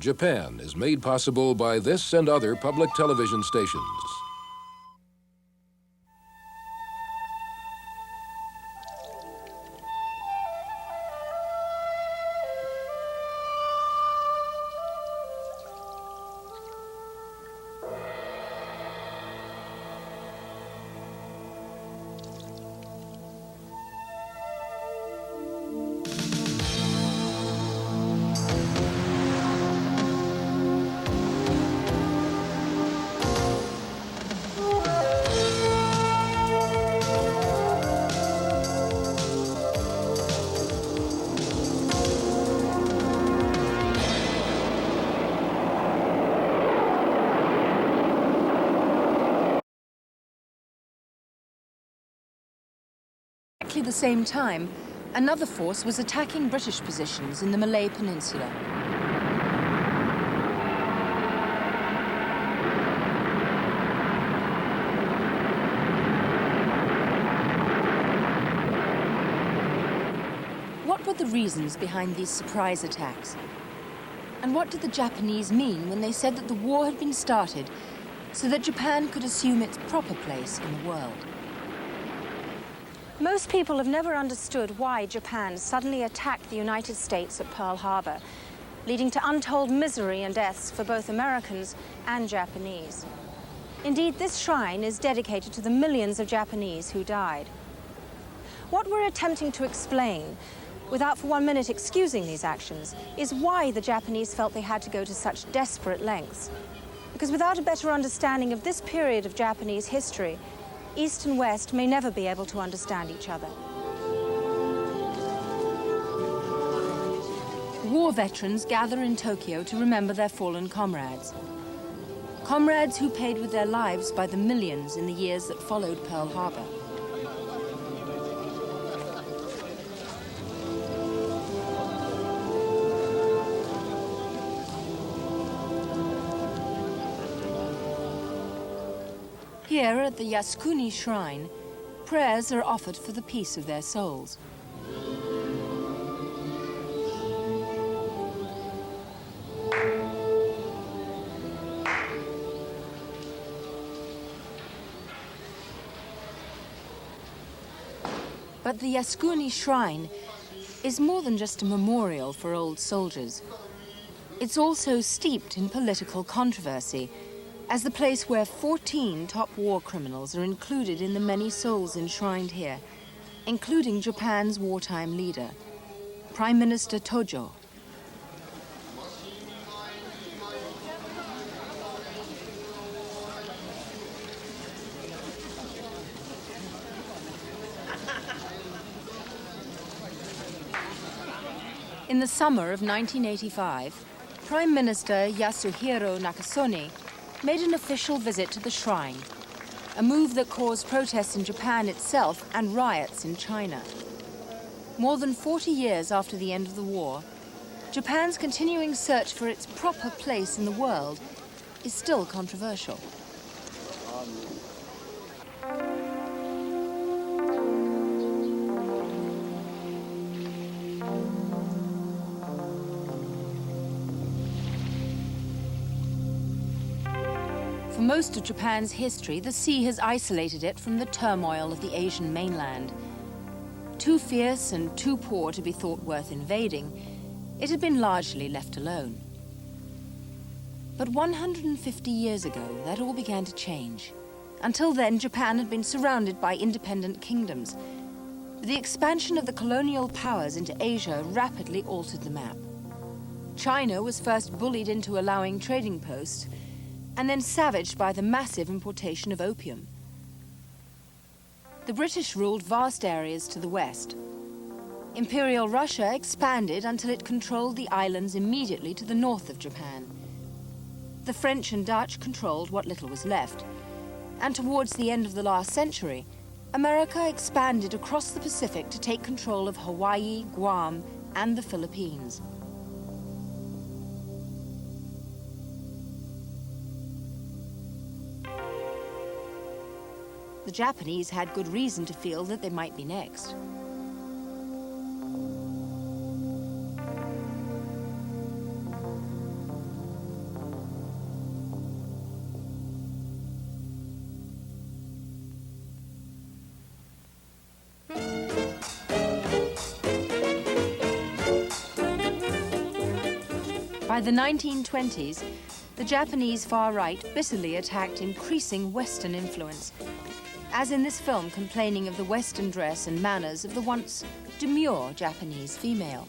Japan is made possible by this and other public television stations. At the same time, another force was attacking British positions in the Malay Peninsula. What were the reasons behind these surprise attacks? And what did the Japanese mean when they said that the war had been started so that Japan could assume its proper place in the world? Most people have never understood why Japan suddenly attacked the United States at Pearl Harbor, leading to untold misery and deaths for both Americans and Japanese. Indeed, this shrine is dedicated to the millions of Japanese who died. What we're attempting to explain, without for 1 minute excusing these actions, is why the Japanese felt they had to go to such desperate lengths. Because without a better understanding of this period of Japanese history, East and West may never be able to understand each other. War veterans gather in Tokyo to remember their fallen comrades. Comrades who paid with their lives by the millions in the years that followed Pearl Harbor. Here at the Yasukuni Shrine, prayers are offered for the peace of their souls. But the Yasukuni Shrine is more than just a memorial for old soldiers. It's also steeped in political controversy, as the place where 14 top war criminals are included in the many souls enshrined here, including Japan's wartime leader, Prime Minister Tojo. In the summer of 1985, Prime Minister Yasuhiro Nakasone made an official visit to the shrine, a move that caused protests in Japan itself and riots in China. More than 40 years after the end of the war, Japan's continuing search for its proper place in the world is still controversial. For most of Japan's history, the sea has isolated it from the turmoil of the Asian mainland. Too fierce and too poor to be thought worth invading, it had been largely left alone. But 150 years ago, that all began to change. Until then, Japan had been surrounded by independent kingdoms. The expansion of the colonial powers into Asia rapidly altered the map. China was first bullied into allowing trading posts, and then savaged by the massive importation of opium. The British ruled vast areas to the west. Imperial Russia expanded until it controlled the islands immediately to the north of Japan. The French and Dutch controlled what little was left. And towards the end of the last century, America expanded across the Pacific to take control of Hawaii, Guam, and the Philippines. The Japanese had good reason to feel that they might be next. By the 1920s, the Japanese far right bitterly attacked increasing Western influence, as in this film complaining of the Western dress and manners of the once demure Japanese female.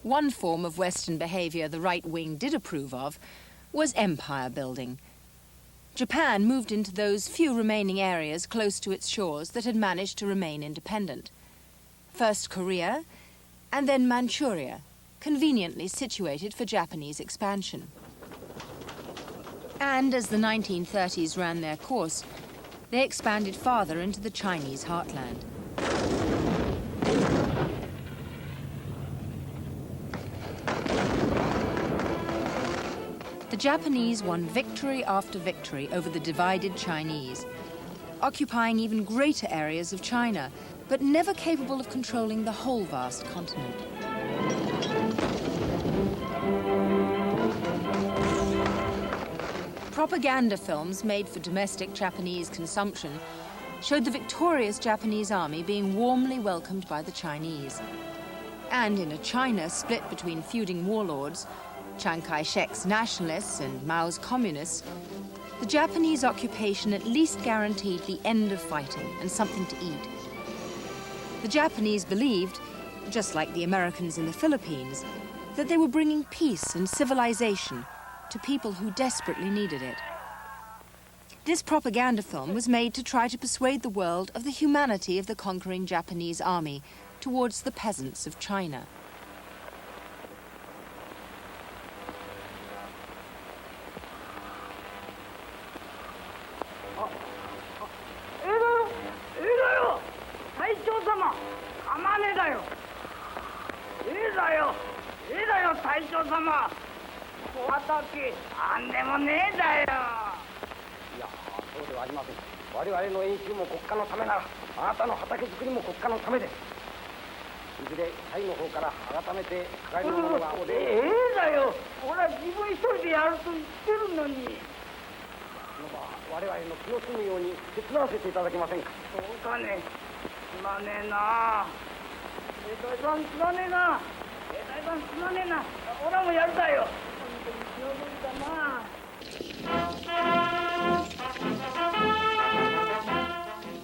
One form of Western behavior the right wing did approve of was empire building. Japan moved into those few remaining areas close to its shores that had managed to remain independent. First Korea, and then Manchuria, conveniently situated for Japanese expansion. And as the 1930s ran their course, they expanded farther into the Chinese heartland. The Japanese won victory after victory over the divided Chinese, occupying even greater areas of China, but never capable of controlling the whole vast continent. Propaganda films made for domestic Japanese consumption showed the victorious Japanese army being warmly welcomed by the Chinese. And in a China split between feuding warlords, Chiang Kai-shek's nationalists and Mao's communists, the Japanese occupation at least guaranteed the end of fighting and something to eat. The Japanese believed, just like the Americans in the Philippines, that they were bringing peace and civilization to people who desperately needed it. This propaganda film was made to try to persuade the world of the humanity of the conquering Japanese army towards the peasants of China.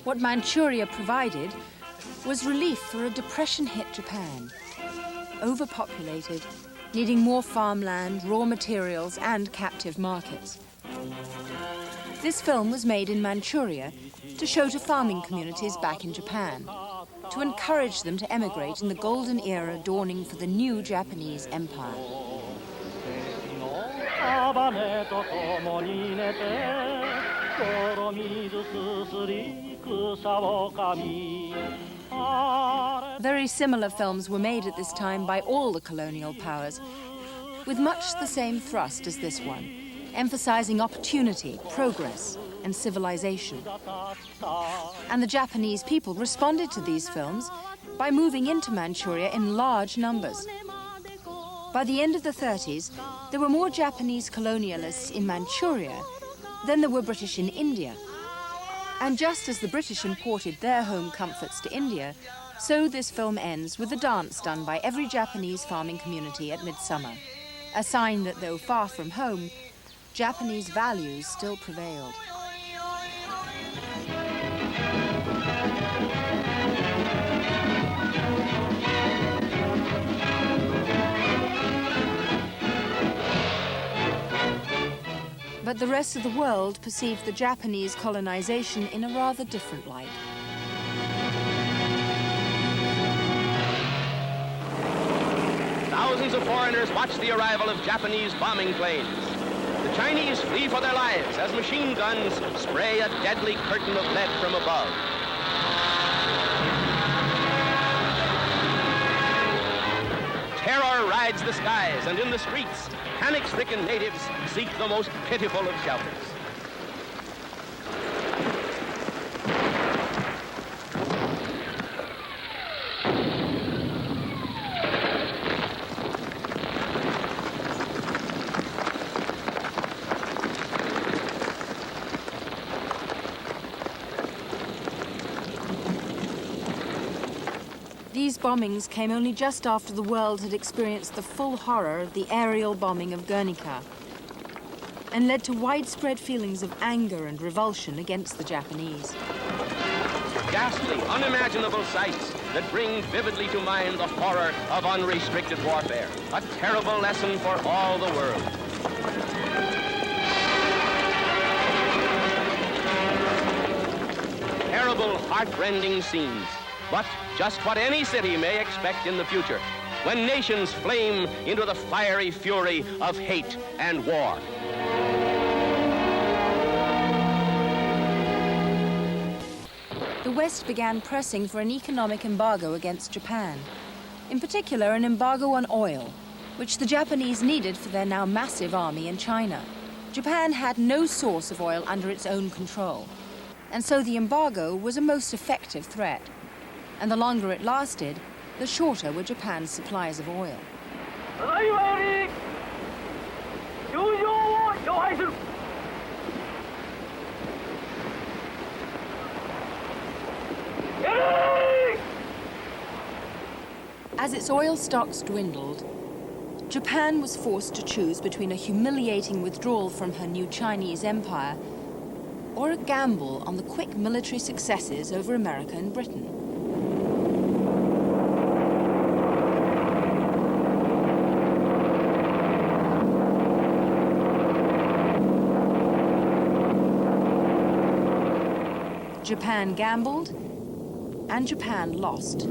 What Manchuria provided was relief for a depression-hit Japan, overpopulated, needing more farmland, raw materials, and captive markets. This film was made in Manchuria to show to farming communities back in Japan, to encourage them to emigrate in the golden era dawning for the new Japanese empire. Very similar films were made at this time by all the colonial powers, with much the same thrust as this one, emphasizing opportunity, progress, and civilization. And the Japanese people responded to these films by moving into Manchuria in large numbers. By the end of the 30s, there were more Japanese colonialists in Manchuria than there were British in India. And just as the British imported their home comforts to India, so this film ends with a dance done by every Japanese farming community at midsummer, a sign that though far from home, Japanese values still prevailed. But the rest of the world perceived the Japanese colonization in a rather different light. Thousands of foreigners watch the arrival of Japanese bombing planes. The Chinese flee for their lives as machine guns spray a deadly curtain of lead from above. Terror rides the skies, and in the streets, panic-stricken natives seek the most pitiful of shelters. These bombings came only just after the world had experienced the full horror of the aerial bombing of Guernica and led to widespread feelings of anger and revulsion against the Japanese. Ghastly, unimaginable sights that bring vividly to mind the horror of unrestricted warfare. A terrible lesson for all the world. Terrible, heart-rending scenes, but just what any city may expect in the future, when nations flame into the fiery fury of hate and war. The West began pressing for an economic embargo against Japan, in particular an embargo on oil, which the Japanese needed for their now massive army in China. Japan had no source of oil under its own control, and so the embargo was a most effective threat. And the longer it lasted, the shorter were Japan's supplies of oil. As its oil stocks dwindled, Japan was forced to choose between a humiliating withdrawal from her new Chinese empire or a gamble on the quick military successes over America and Britain. Japan gambled, and Japan lost.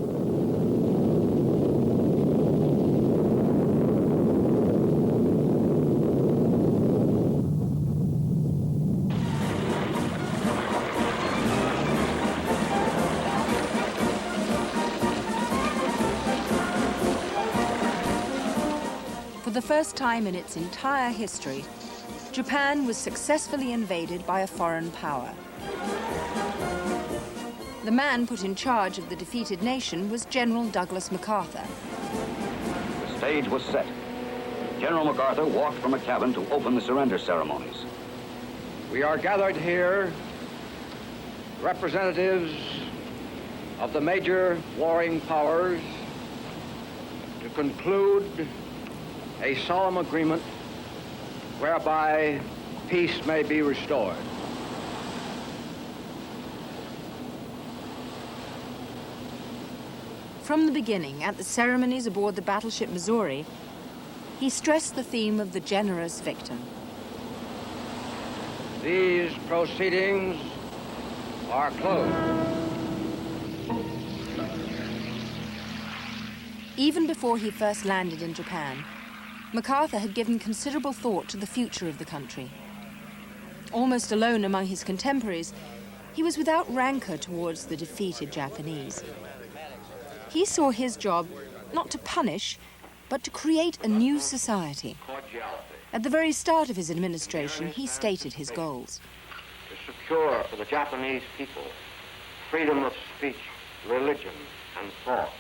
For the first time in its entire history, Japan was successfully invaded by a foreign power. The man put in charge of the defeated nation was General Douglas MacArthur. The stage was set. General MacArthur walked from a cabin to open the surrender ceremonies. We are gathered here, representatives of the major warring powers, to conclude a solemn agreement whereby peace may be restored. From the beginning, at the ceremonies aboard the battleship Missouri, he stressed the theme of the generous victim. These proceedings are closed. Even before he first landed in Japan, MacArthur had given considerable thought to the future of the country. Almost alone among his contemporaries, he was without rancor towards the defeated Japanese. He saw his job not to punish, but to create a new society. At the very start of his administration, he stated his goals. To secure for the Japanese people freedom of speech, religion, and thought,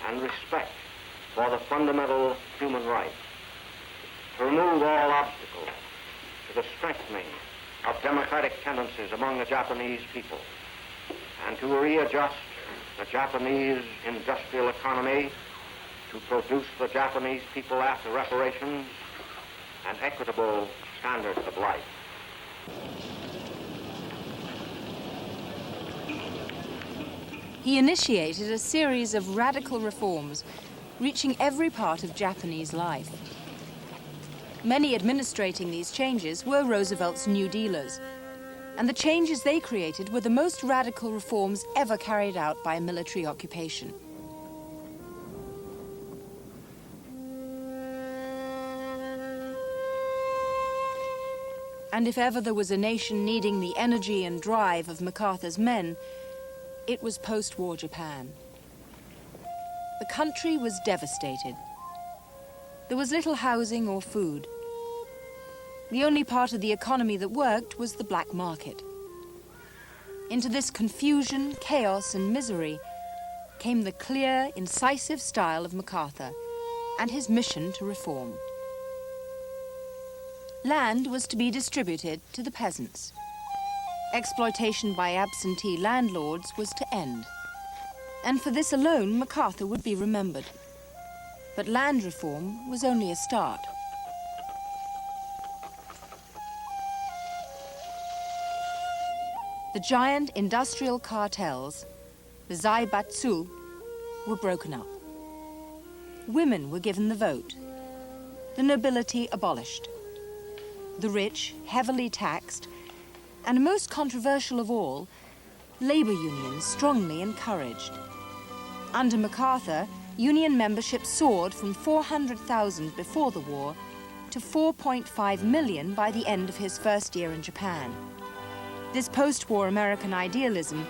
and respect for the fundamental human rights. To remove all obstacles to the strengthening of democratic tendencies among the Japanese people, and to readjust the Japanese industrial economy to produce the Japanese people after reparations and equitable standards of life. He initiated a series of radical reforms, reaching every part of Japanese life. Many administrating these changes were Roosevelt's New Dealers, and the changes they created were the most radical reforms ever carried out by a military occupation. And if ever there was a nation needing the energy and drive of MacArthur's men, it was post-war Japan. The country was devastated. There was little housing or food. The only part of the economy that worked was the black market. Into this confusion, chaos, and misery came the clear, incisive style of MacArthur and his mission to reform. Land was to be distributed to the peasants. Exploitation by absentee landlords was to end. And for this alone, MacArthur would be remembered. But land reform was only a start. The giant industrial cartels, the Zaibatsu, were broken up. Women were given the vote. The nobility abolished. The rich heavily taxed, and most controversial of all, labor unions strongly encouraged. Under MacArthur, union membership soared from 400,000 before the war to 4.5 million by the end of his first year in Japan. This post-war American idealism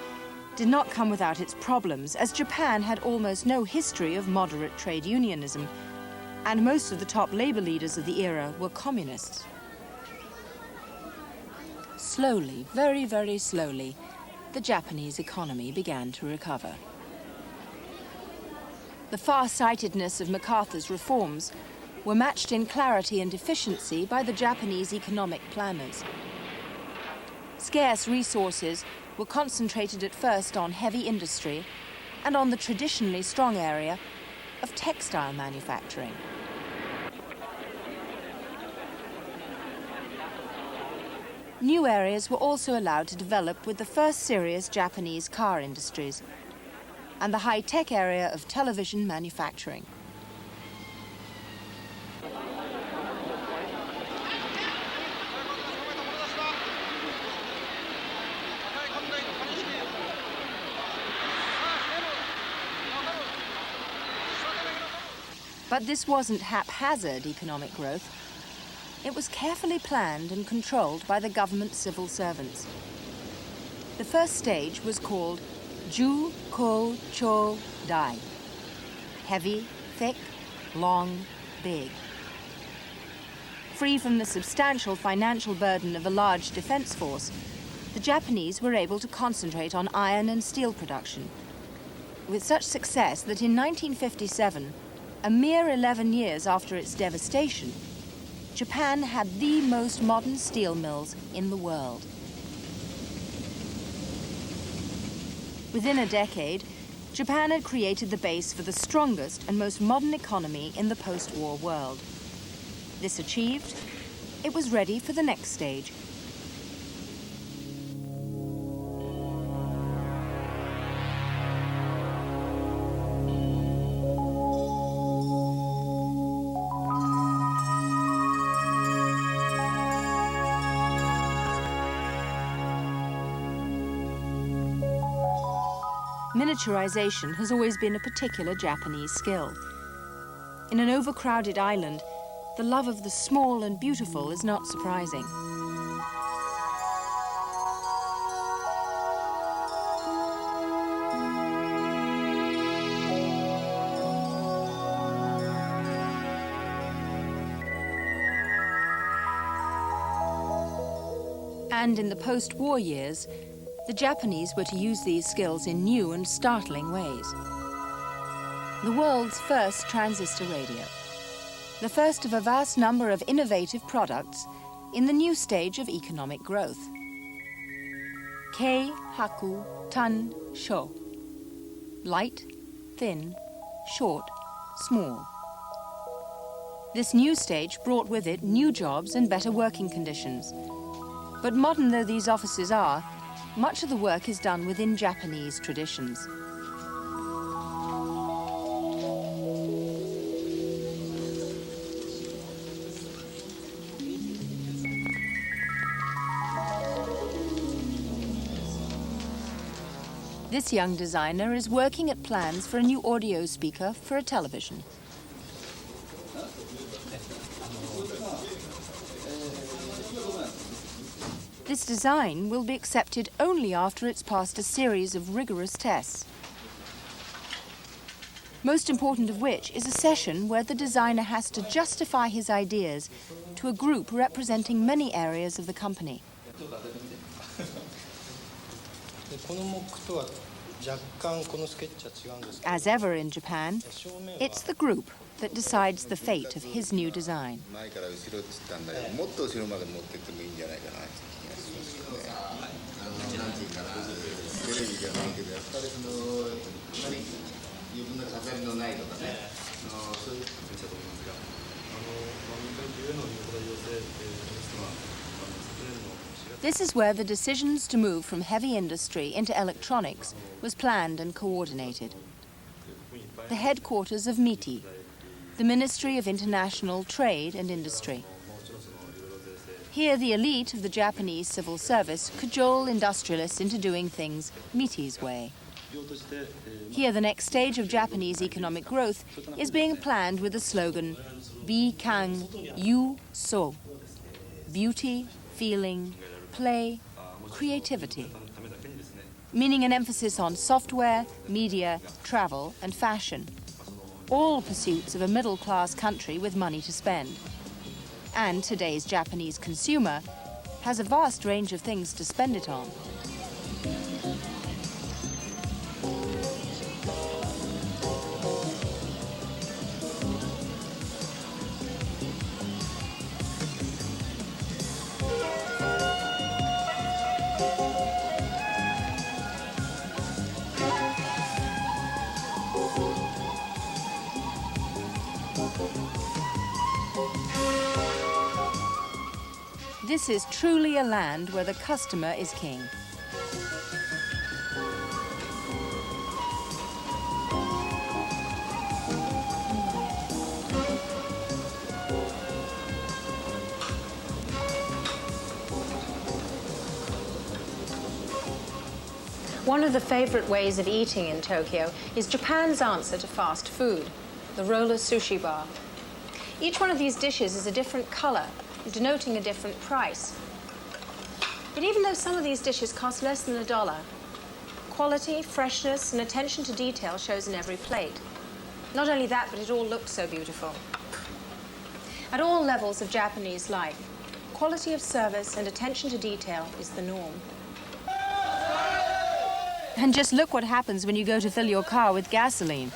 did not come without its problems, as Japan had almost no history of moderate trade unionism, and most of the top labor leaders of the era were communists. Slowly, very, very slowly, the Japanese economy began to recover. The far-sightedness of MacArthur's reforms were matched in clarity and efficiency by the Japanese economic planners. Scarce resources were concentrated at first on heavy industry and on the traditionally strong area of textile manufacturing. New areas were also allowed to develop with the first serious Japanese car industries and the high-tech area of television manufacturing. But this wasn't haphazard economic growth. It was carefully planned and controlled by the government civil servants. The first stage was called Ju-Ko-Cho-Dai. Heavy, thick, long, big. Free from the substantial financial burden of a large defense force, the Japanese were able to concentrate on iron and steel production, with such success that in 1957, a mere 11 years after its devastation, Japan had the most modern steel mills in the world. Within a decade, Japan had created the base for the strongest and most modern economy in the post-war world. This achieved, it was ready for the next stage. Miniaturization has always been a particular Japanese skill. In an overcrowded island, the love of the small and beautiful is not surprising. And in the post-war years, the Japanese were to use these skills in new and startling ways. The world's first transistor radio. The first of a vast number of innovative products in the new stage of economic growth. Kei, Haku, Tan, Sho. Light, thin, short, small. This new stage brought with it new jobs and better working conditions. But modern though these offices are, much of the work is done within Japanese traditions. This young designer is working at plans for a new audio speaker for a television. This design will be accepted only after it's passed a series of rigorous tests. Most important of which is a session where the designer has to justify his ideas to a group representing many areas of the company. As ever in Japan, it's the group that decides the fate of his new design. This is where the decisions to move from heavy industry into electronics was planned and coordinated. The headquarters of MITI, the Ministry of International Trade and Industry. Here, the elite of the Japanese civil service cajole industrialists into doing things MITI's way. Here, the next stage of Japanese economic growth is being planned with the slogan, Bi-Kang Yu-So, beauty, feeling, play, creativity, meaning an emphasis on software, media, travel, and fashion. All pursuits of a middle-class country with money to spend. And today's Japanese consumer has a vast range of things to spend it on. This is truly a land where the customer is king. One of the favorite ways of eating in Tokyo is Japan's answer to fast food, the roller sushi bar. Each one of these dishes is a different color, denoting a different price. But even though some of these dishes cost less than $1, quality, freshness, and attention to detail shows in every plate. Not only that, but it all looks so beautiful. At all levels of Japanese life, quality of service and attention to detail is the norm. And just look what happens when you go to fill your car with gasoline.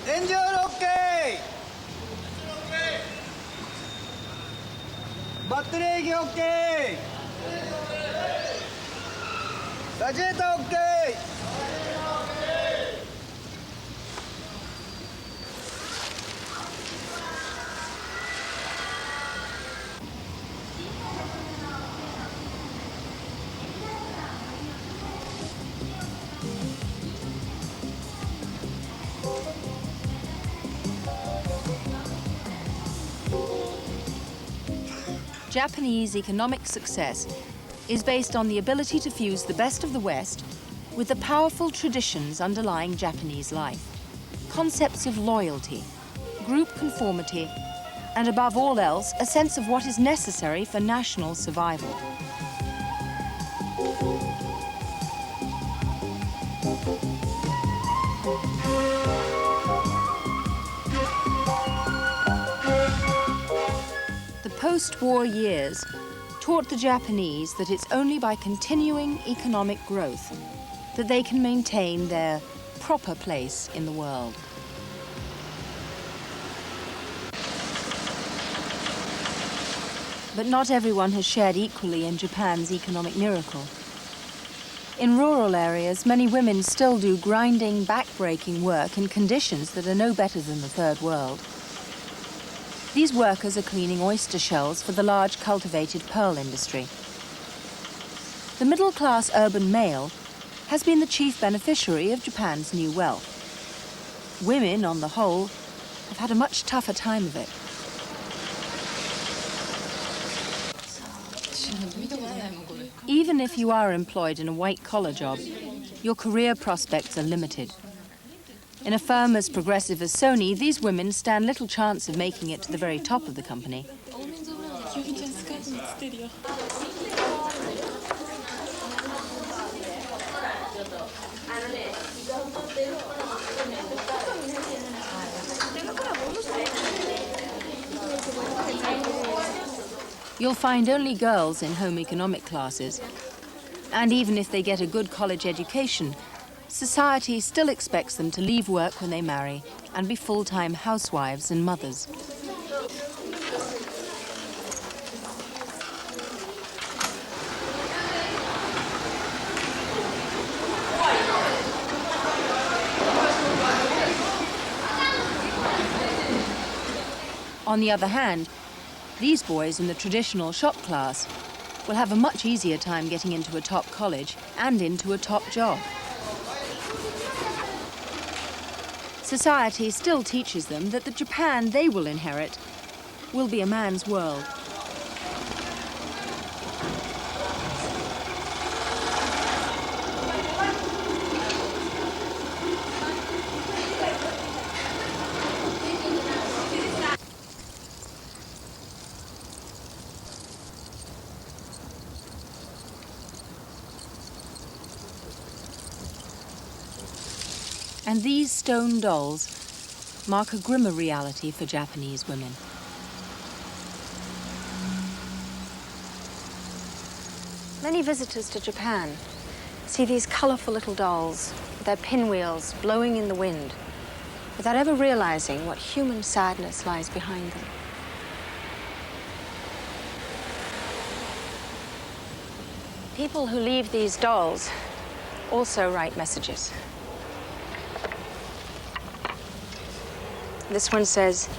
Engine OK! Battery OK! Radiator OK! Japanese economic success is based on the ability to fuse the best of the West with the powerful traditions underlying Japanese life. Concepts of loyalty, group conformity, and above all else, a sense of what is necessary for national survival. The post-war years taught the Japanese that it's only by continuing economic growth that they can maintain their proper place in the world. But not everyone has shared equally in Japan's economic miracle. In rural areas, many women still do grinding, back-breaking work in conditions that are no better than the Third World. These workers are cleaning oyster shells for the large cultivated pearl industry. The middle-class urban male has been the chief beneficiary of Japan's new wealth. Women, on the whole, have had a much tougher time of it. Even if you are employed in a white-collar job, your career prospects are limited. In a firm as progressive as Sony, these women stand little chance of making it to the very top of the company. You'll find only girls in home economic classes. And even if they get a good college education, society still expects them to leave work when they marry and be full-time housewives and mothers. On the other hand, these boys in the traditional shop class will have a much easier time getting into a top college and into a top job. Society still teaches them that the Japan they will inherit will be a man's world. And these stone dolls mark a grimmer reality for Japanese women. Many visitors to Japan see these colorful little dolls with their pinwheels blowing in the wind without ever realizing what human sadness lies behind them. People who leave these dolls also write messages. This one says,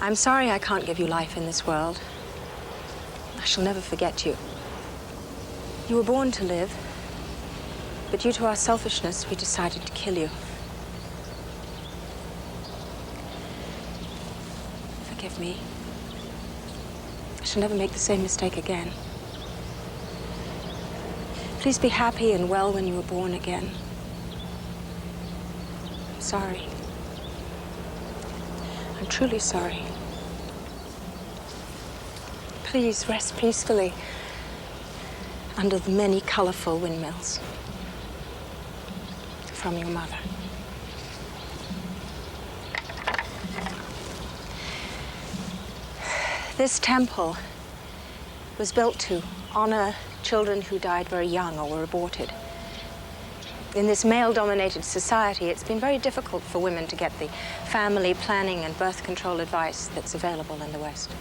"I'm sorry I can't give you life in this world. I shall never forget you. You were born to live, but due to our selfishness, we decided to kill you. Forgive me. I shall never make the same mistake again. Please be happy and well when you were born again. I'm sorry. I'm truly sorry. Please rest peacefully under the many colorful windmills. From your mother." This temple was built to honor children who died very young or were aborted. In this male-dominated society, it's been very difficult for women to get the family planning and birth control advice that's available in the West.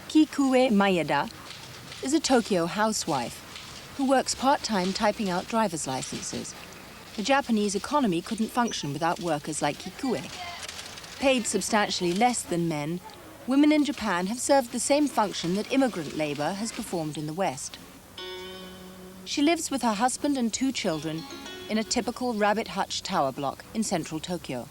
Kikue Maeda is a Tokyo housewife who works part-time typing out driver's licenses. The Japanese economy couldn't function without workers like Kikue. Paid substantially less than men, women in Japan have served the same function that immigrant labor has performed in the West. She lives with her husband and 2 children in a typical rabbit hutch tower block in central Tokyo.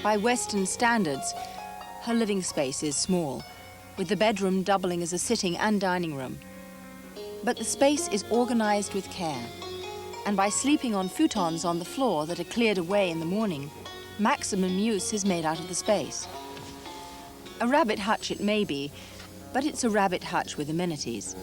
By Western standards, her living space is small, with the bedroom doubling as a sitting and dining room. But the space is organized with care, and by sleeping on futons on the floor that are cleared away in the morning, maximum use is made out of the space. A rabbit hutch it may be, but it's a rabbit hutch with amenities.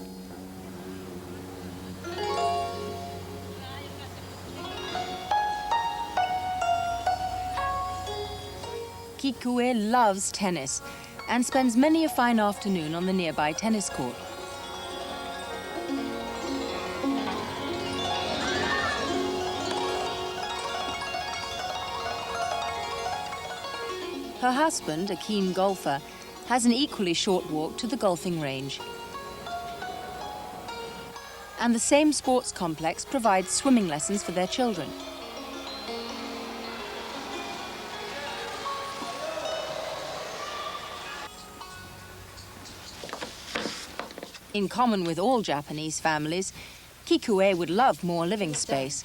Kikue loves tennis and spends many a fine afternoon on the nearby tennis court. Her husband, a keen golfer, has an equally short walk to the golfing range. and the same sports complex provides swimming lessons for their children. In common with all Japanese families, Kikue would love more living space.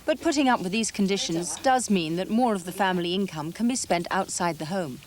But putting up with these conditions does mean that more of the family income can be spent outside the home.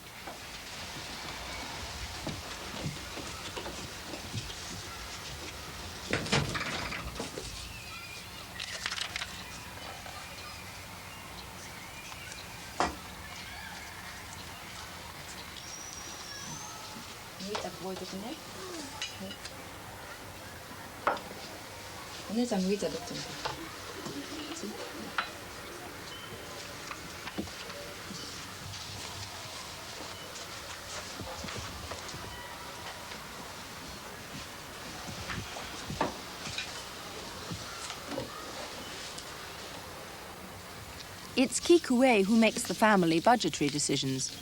It's Kikue who makes the family budgetary decisions.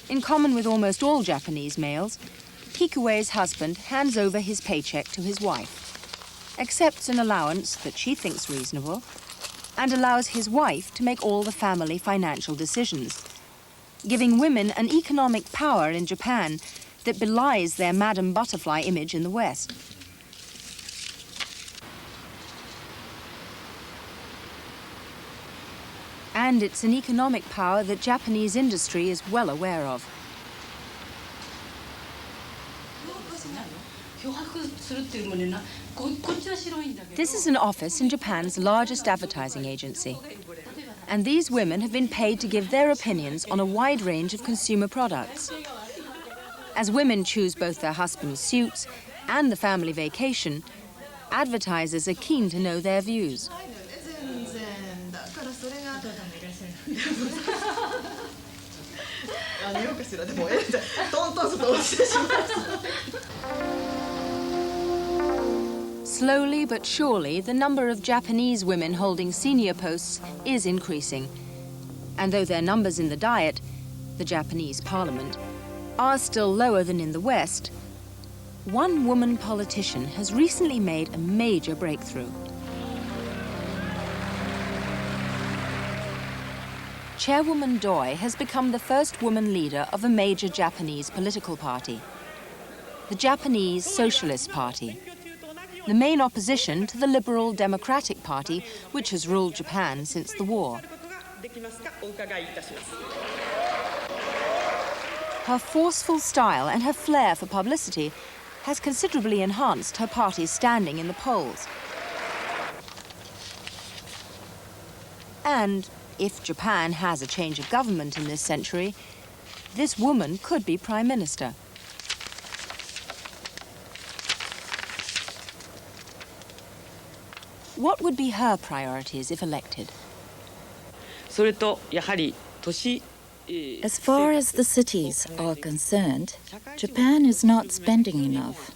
In common with almost all Japanese males, Kikue's husband hands over his paycheck to his wife, accepts an allowance that she thinks reasonable, and allows his wife to make all the family financial decisions, giving women an economic power in Japan that belies their Madam Butterfly image in the West. And it's an economic power that Japanese industry is well aware of. This is an office in Japan's largest advertising agency. And these women have been paid to give their opinions on a wide range of consumer products. As women choose both their husband's suits and the family vacation, advertisers are keen to know their views. Slowly but surely, the number of Japanese women holding senior posts is increasing. And though their numbers in the Diet, the Japanese parliament, are still lower than in the West, one woman politician has recently made a major breakthrough. Chairwoman Doi has become the first woman leader of a major Japanese political party, the Japanese Socialist Party, the main opposition to the Liberal Democratic Party, which has ruled Japan since the war. Her forceful style and her flair for publicity has considerably enhanced her party's standing in the polls. And if Japan has a change of government in this century, this woman could be Prime Minister. What would be her priorities if elected? As far as the cities are concerned, Japan is not spending enough.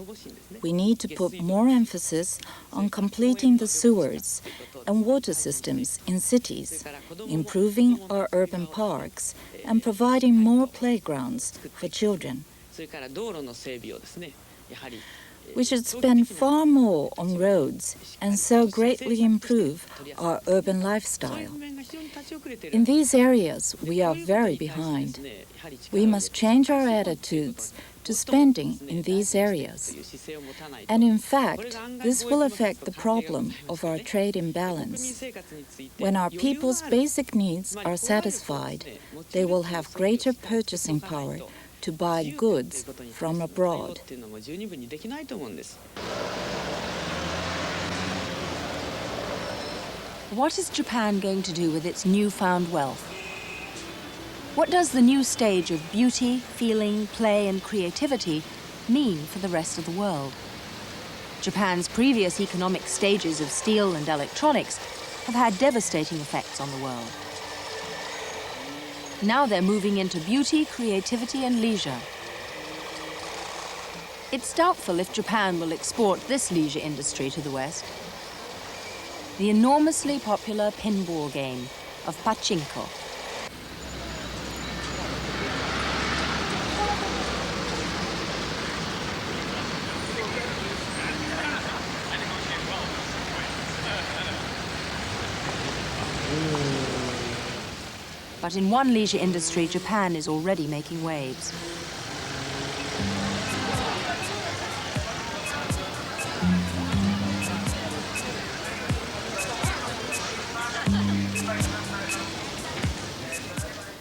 We need to put more emphasis on completing the sewers and water systems in cities, improving our urban parks, and providing more playgrounds for children. We should spend far more on roads and so greatly improve our urban lifestyle. In these areas, we are very behind. We must change our attitudes to spending in these areas. And in fact, this will affect the problem of our trade imbalance. When our people's basic needs are satisfied, they will have greater purchasing power to buy goods from abroad. What is Japan going to do with its newfound wealth? What does the new stage of beauty, feeling, play, and creativity mean for the rest of the world? Japan's previous economic stages of steel and electronics have had devastating effects on the world. Now they're moving into beauty, creativity, and leisure. It's doubtful if Japan will export this leisure industry to the West. The enormously popular pinball game of pachinko. But in one leisure industry, Japan is already making waves.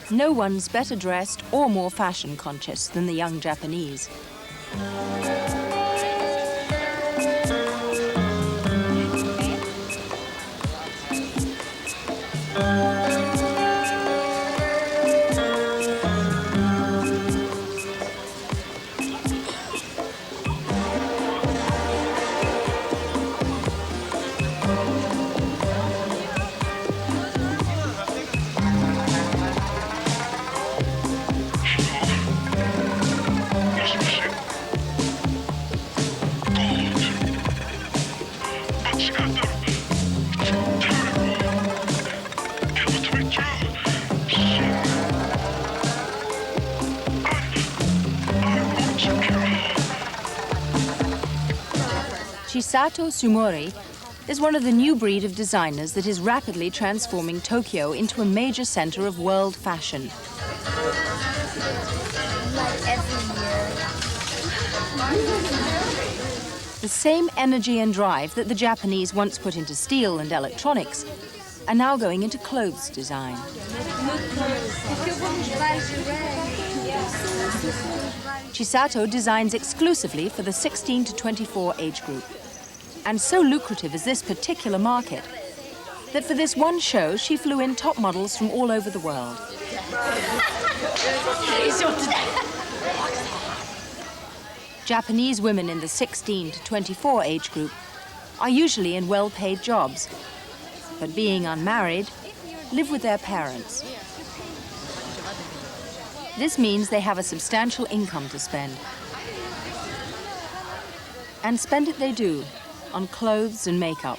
No one's better dressed or more fashion conscious than the young Japanese. Chisato Sumori is one of the new breed of designers that is rapidly transforming Tokyo into a major center of world fashion. The same energy and drive that the Japanese once put into steel and electronics are now going into clothes design. Chisato designs exclusively for the 16 to 24 age group. And so lucrative is this particular market that for this one show, she flew in top models from all over the world. Japanese women in the 16 to 24 age group are usually in well-paid jobs, but being unmarried, live with their parents. This means they have a substantial income to spend. And spend it they do, on clothes and makeup.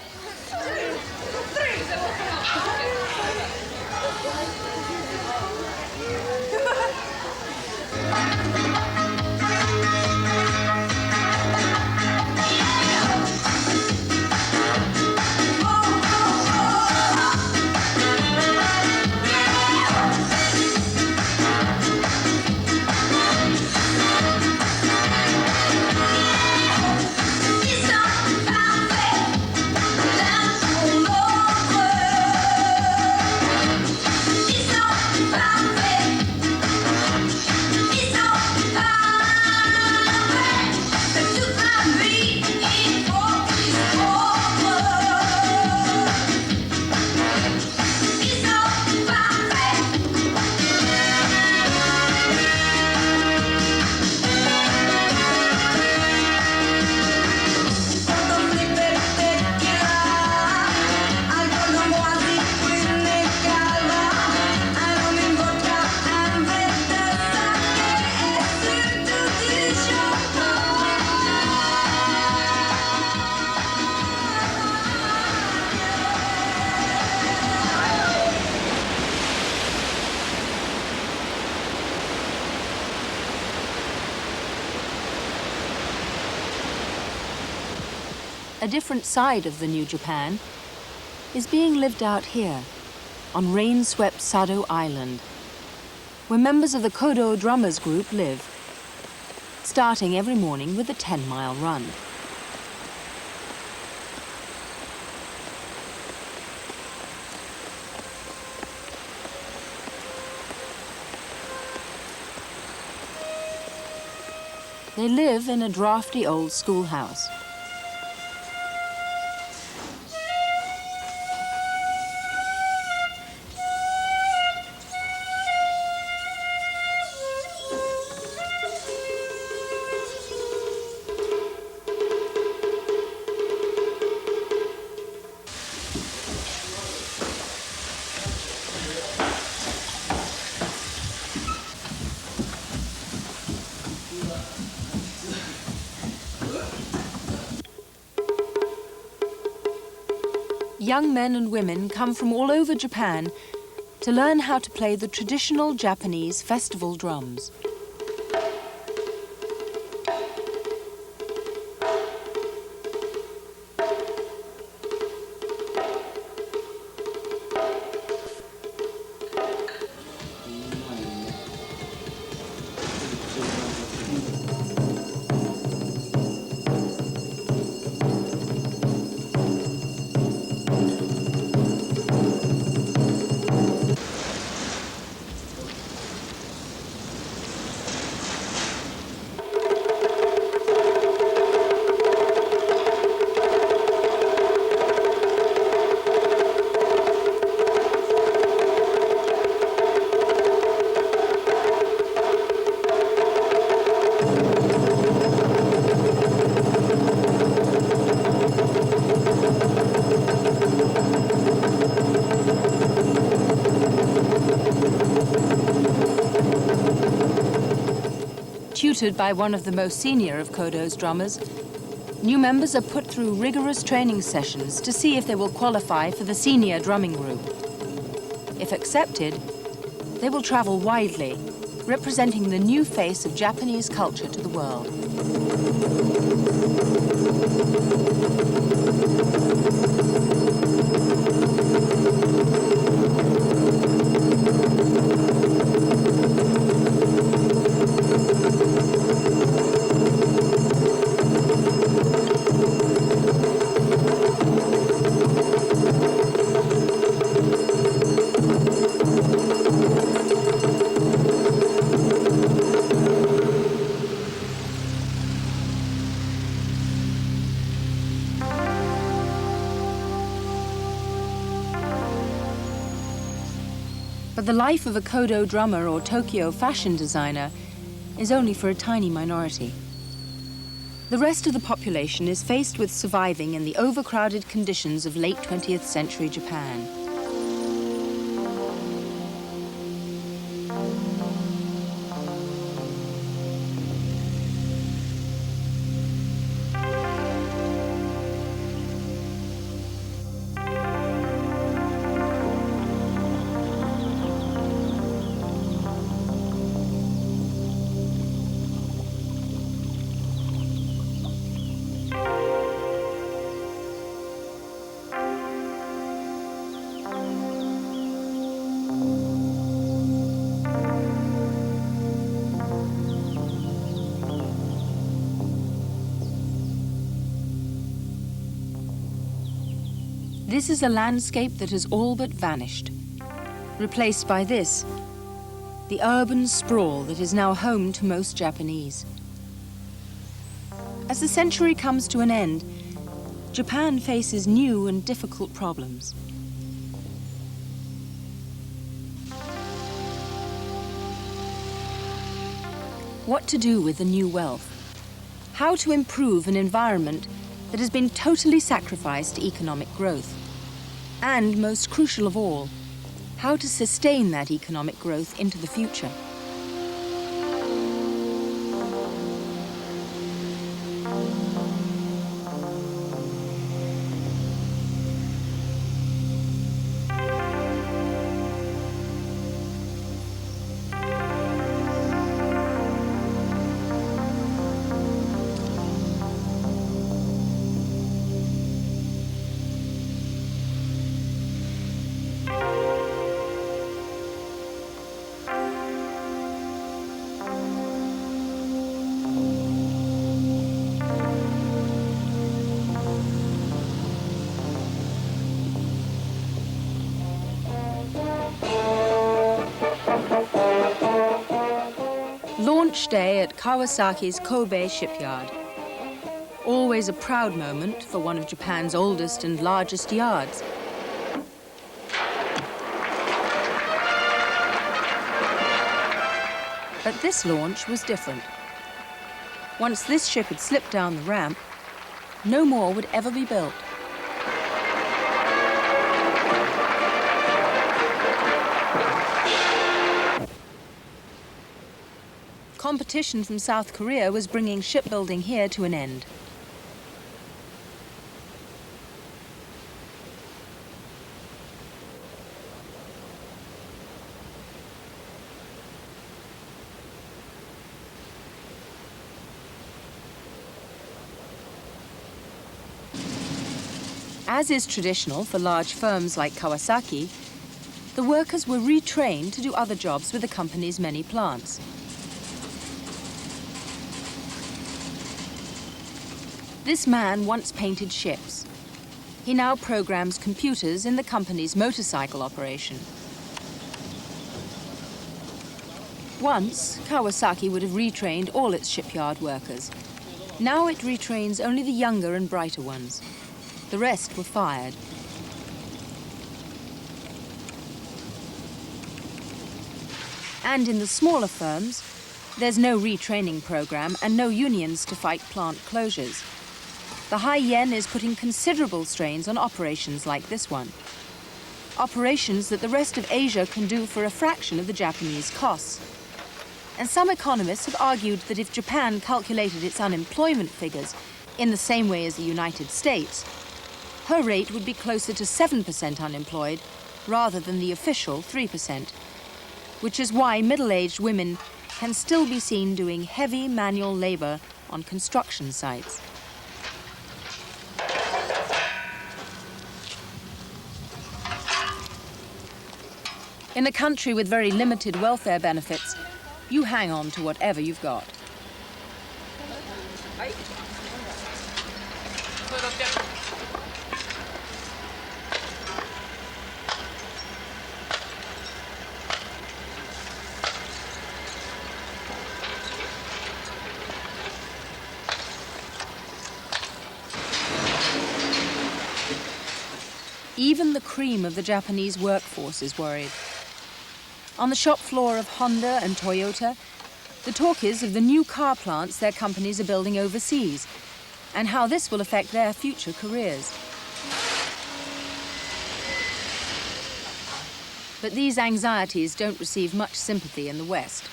A different side of the new Japan is being lived out here, on rain-swept Sado Island, where members of the Kodo Drummers Group live, starting every morning with a 10-mile run. They live in a drafty old schoolhouse. Young men and women come from all over Japan to learn how to play the traditional Japanese festival drums. tutored by one of the most senior of Kodo's drummers, new members are put through rigorous training sessions to see if they will qualify for the senior drumming group. If accepted, they will travel widely, representing the new face of Japanese culture to the world. But the life of a Kodo drummer or Tokyo fashion designer is only for a tiny minority. The rest of the population is faced with surviving in the overcrowded conditions of late 20th century Japan. This is a landscape that has all but vanished, replaced by this, the urban sprawl that is now home to most Japanese. As the century comes to an end, Japan faces new and difficult problems. What to do with the new wealth? How to improve an environment that has been totally sacrificed to economic growth? And most crucial of all, how to sustain that economic growth into the future? Launch day at Kawasaki's Kobe shipyard. Always a proud moment for one of Japan's oldest and largest yards. But this launch was different. Once this ship had slipped down the ramp, no more would ever be built. Competition from South Korea was bringing shipbuilding here to an end. As is traditional for large firms like Kawasaki, the workers were retrained to do other jobs with the company's many plants. This man once painted ships. He now programs computers in the company's motorcycle operation. Once, Kawasaki would have retrained all its shipyard workers. Now it retrains only the younger and brighter ones. The rest were fired. And in the smaller firms, there's no retraining program and no unions to fight plant closures. The high yen is putting considerable strains on operations like this one. Operations that the rest of Asia can do for a fraction of the Japanese costs. And some economists have argued that if Japan calculated its unemployment figures in the same way as the United States, her rate would be closer to 7% unemployed rather than the official 3%, which is why middle-aged women can still be seen doing heavy manual labor on construction sites. In a country with very limited welfare benefits, you hang on to whatever you've got. Even the cream of the Japanese workforce is worried. On the shop floor of Honda and Toyota, the talk is of the new car plants their companies are building overseas and how this will affect their future careers. But these anxieties don't receive much sympathy in the West.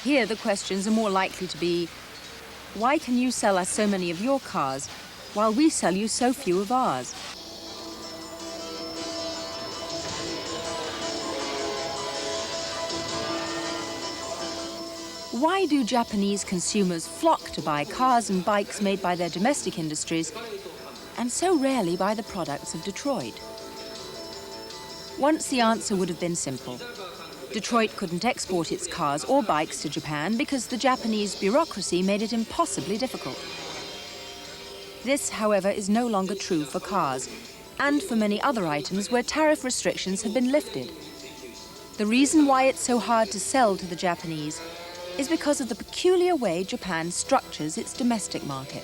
Here, the questions are more likely to be, why can you sell us so many of your cars while we sell you so few of ours? Why do Japanese consumers flock to buy cars and bikes made by their domestic industries and so rarely buy the products of Detroit? Once the answer would have been simple. Detroit couldn't export its cars or bikes to Japan because the Japanese bureaucracy made it impossibly difficult. This, however, is no longer true for cars and for many other items where tariff restrictions have been lifted. The reason why it's so hard to sell to the Japanese is because of the peculiar way Japan structures its domestic market.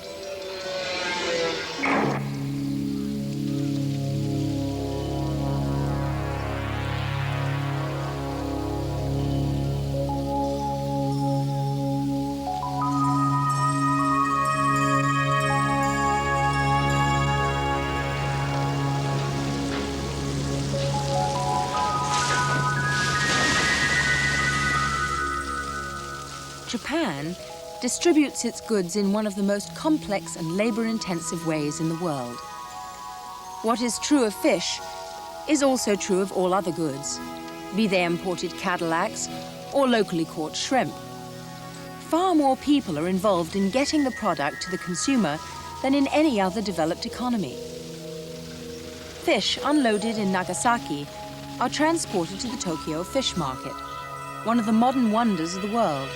Japan distributes its goods in one of the most complex and labor-intensive ways in the world. What is true of fish is also true of all other goods, be they imported Cadillacs or locally caught shrimp. Far more people are involved in getting the product to the consumer than in any other developed economy. Fish unloaded in Nagasaki are transported to the Tokyo fish market, one of the modern wonders of the world.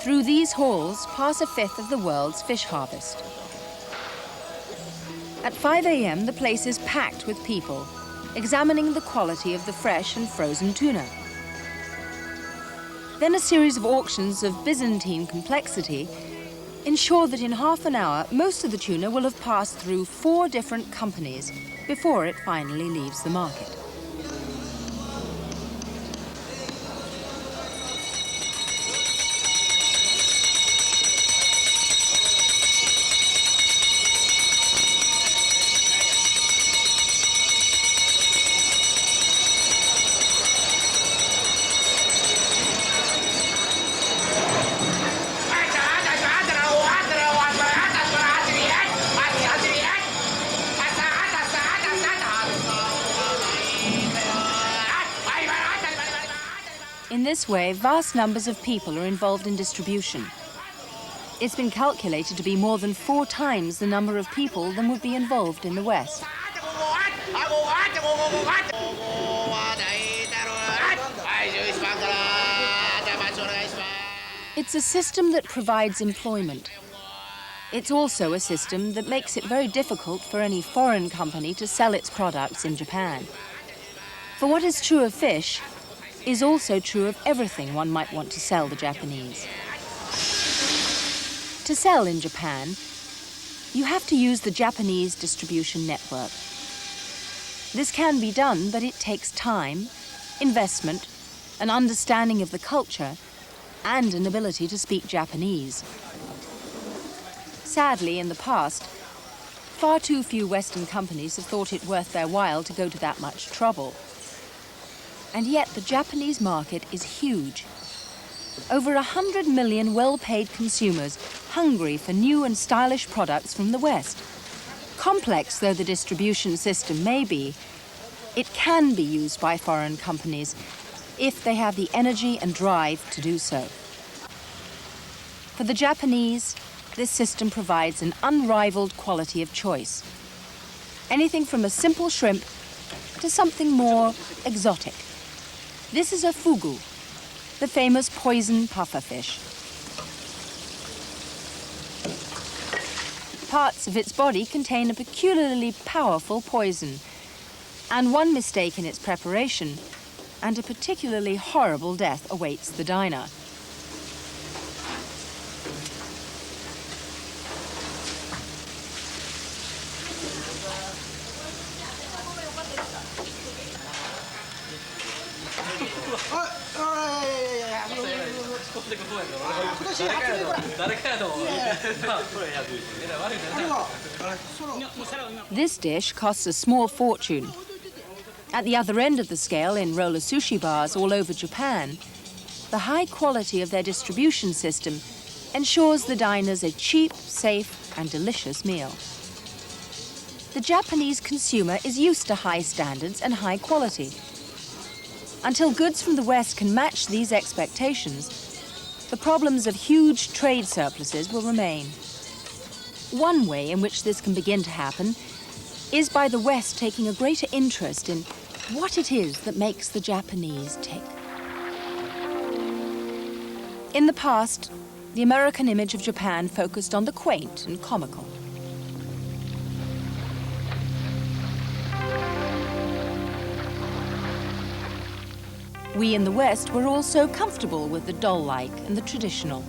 Through these halls pass a fifth of the world's fish harvest. At 5 a.m., the place is packed with people, examining the quality of the fresh and frozen tuna. Then a series of auctions of Byzantine complexity ensure that in half an hour, most of the tuna will have passed through 4 different companies before it finally leaves the market. In this way, vast numbers of people are involved in distribution. It's been calculated to be more than 4 times the number of people than would be involved in the West. It's a system that provides employment. It's also a system that makes it very difficult for any foreign company to sell its products in Japan. For what is true of fish is also true of everything one might want to sell the Japanese. To sell in Japan, you have to use the Japanese distribution network. This can be done, but it takes time, investment, an understanding of the culture, and an ability to speak Japanese. Sadly, in the past, far too few Western companies have thought it worth their while to go to that much trouble. And yet the Japanese market is huge. Over 100 million well-paid consumers hungry for new and stylish products from the West. Complex though the distribution system may be, it can be used by foreign companies if they have the energy and drive to do so. For the Japanese, this system provides an unrivaled quality of choice. Anything from a simple shrimp to something more exotic. This is a fugu, the famous poison pufferfish. Parts of its body contain a peculiarly powerful poison, and one mistake in its preparation, and a particularly horrible death awaits the diner. This dish costs a small fortune. At the other end of the scale, in roller sushi bars all over Japan, the high quality of their distribution system ensures the diners a cheap, safe, and delicious meal. The Japanese consumer is used to high standards and high quality. Until goods from the West can match these expectations, the problems of huge trade surpluses will remain. One way in which this can begin to happen is by the West taking a greater interest in what it is that makes the Japanese tick. In the past, the American image of Japan focused on the quaint and comical. We in the West were also comfortable with the doll-like and the traditional.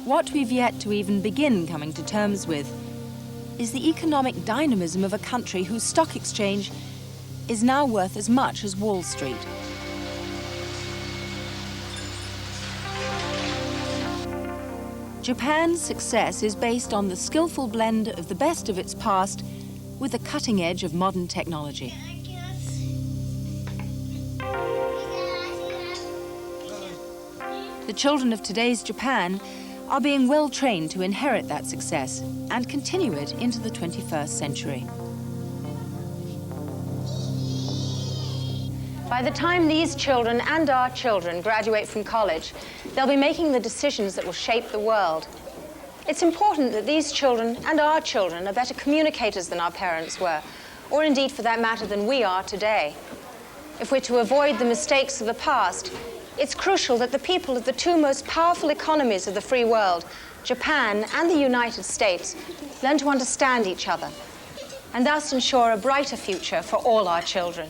What we've yet to even begin coming to terms with is the economic dynamism of a country whose stock exchange is now worth as much as Wall Street. Japan's success is based on the skillful blend of the best of its past with the cutting edge of modern technology. The children of today's Japan are being well trained to inherit that success and continue it into the 21st century. By the time these children and our children graduate from college, they'll be making the decisions that will shape the world. It's important that these children and our children are better communicators than our parents were, or indeed, for that matter, than we are today. If we're to avoid the mistakes of the past, it's crucial that the people of the two most powerful economies of the free world, Japan and the United States, learn to understand each other, and thus ensure a brighter future for all our children.